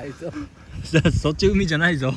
ないぞ。そっち海じゃないぞ。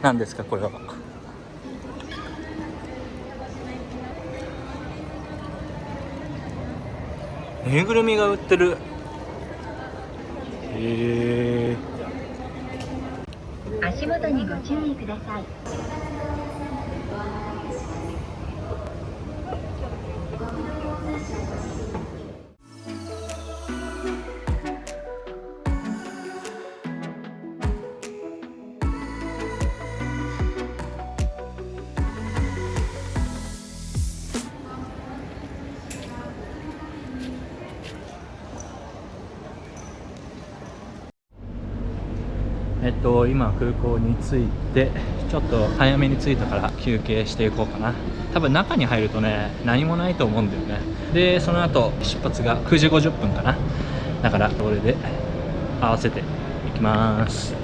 何ですかこれは。ぬいぐるみが売ってる。足元にご注意ください。今空港に着いてちょっと早めに着いたから休憩していこうかな。多分中に入るとね何もないと思うんだよね。でその後出発が9時50分かな。だからこれで合わせていきます。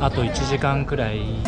あと1時間くらい。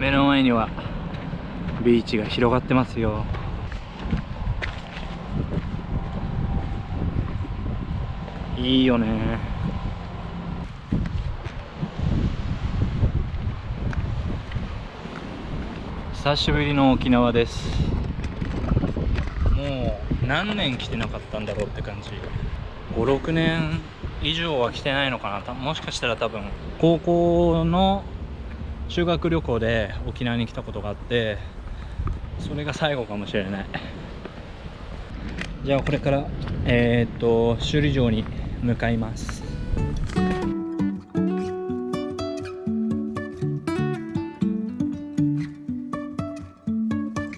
目の前にはビーチが広がってますよ。いいよね。久しぶりの沖縄です。もう何年来てなかったんだろうって感じ。5、6年以上は来てないのかな。もしかしたら多分高校の修学旅行で沖縄に来たことがあって、それが最後かもしれない。じゃあこれから首里城に向かいます。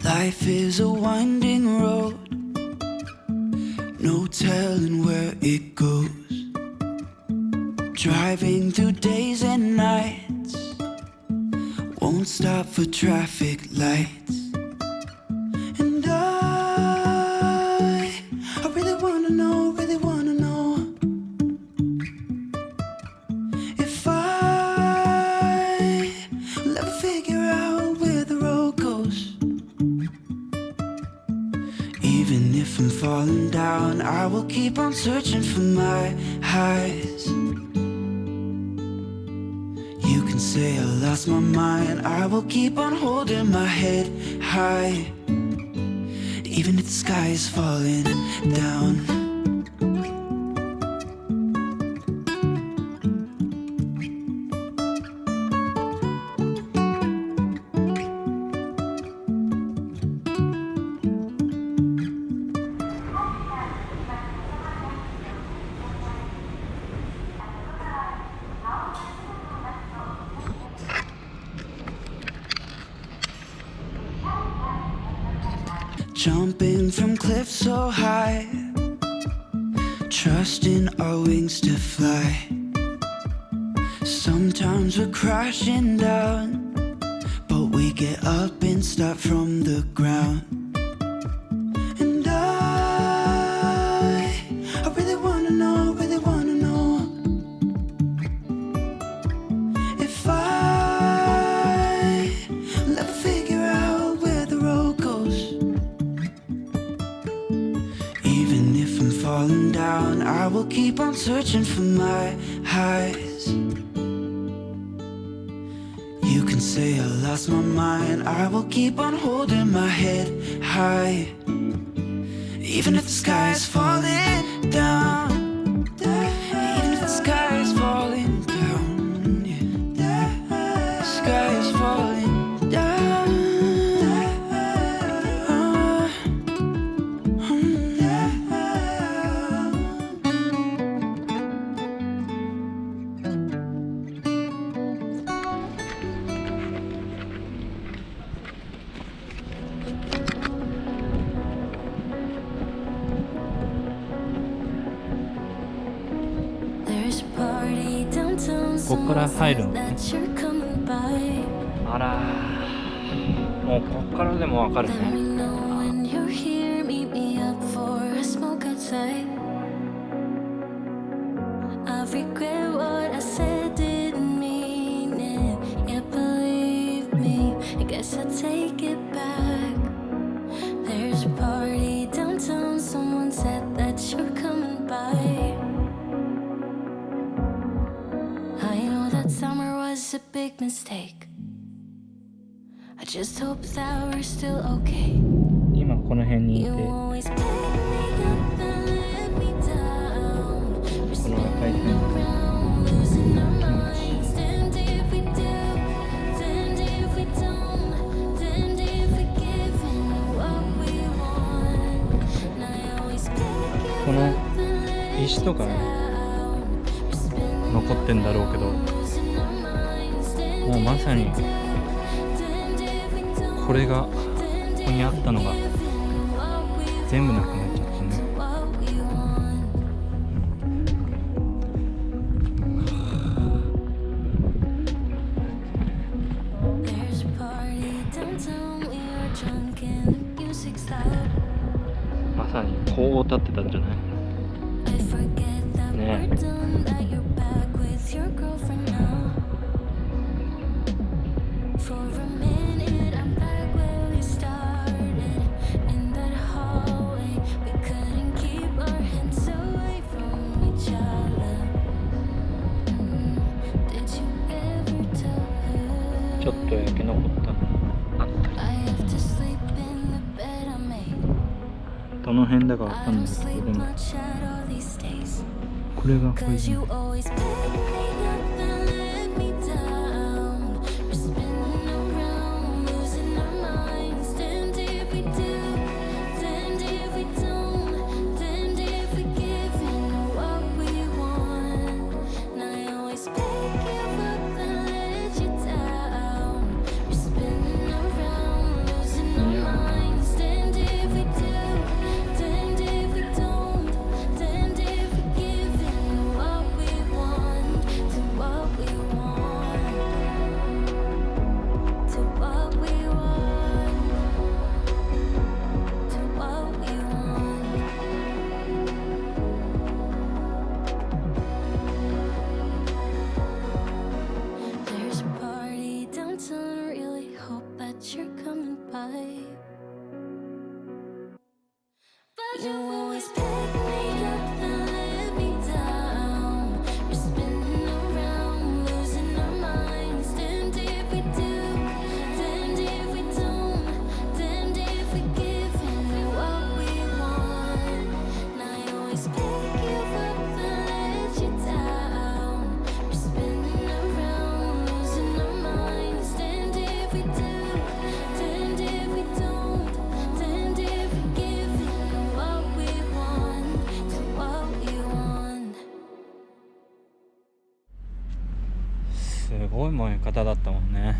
Life is a winding road, no telling where it goes. Driving through days and nights, won't stop for traffic lights. And I really wanna know, if I will ever figure out where the road goes. Even if I'm falling down, I will keep on searching for my highs. You can say I lost my mind, I will keep on holding my head high. Even if the sky is falling down. Jumping from cliffs so high, trusting our wings to fly. Sometimes we're crashing down, but we get up and start from the ground. And I really wanna know, if I will ever figure out where the road goes. Even if I'm falling down, I will keep on searching for my highs. You can say I lost my mind, I will keep on holding my head high. Even if the sky is falling down, even if the sky is falling down, yeah. The sky is falling down. There's a party downtown, ここから入るのね。 that you're coming by. あらー、もうこっからでもわかる Let me ね。 know when you're here, meet me up for a smoke outside. I regret what I said, didn't mean it. Yeah, believe me, I guess I'll take it back. There's a party downtown, someone said that you're coming by. I know that summer was a big mistake. I just hope that we're still okay. 今この辺にいて、 You こ always pick me up and let me down. We're の赤い spinning 線 around, losing our minds. And if we do, then if we don't, then if we give in what we want. And I always pick you この up and let 石とか me down. We're spinning 残ってんだろうけど、 losing our minds. もうまさに Then if we don't, これがここにあったのが give in what we 全部なくなっちゃったね。 what we want. There's a party downtown, we are drunk and the music's loud. まさにこう立ってたんじゃない？ I forget that Yeah. we're done, that you're back with your girlfriend now. For a minute ちょっと焼け残ったのあったり、どの辺だかわかんないけど、でもこれがこれじゃない。すごい燃え方だったもんね。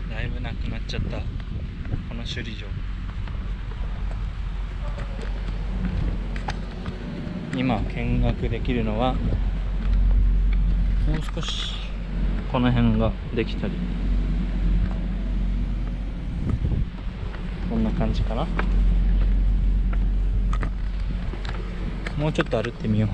だいぶなくなっちゃった、この首里城。今見学できるのはもう少しこの辺ができたり、こんな感じかな。もうちょっと歩ってみよう。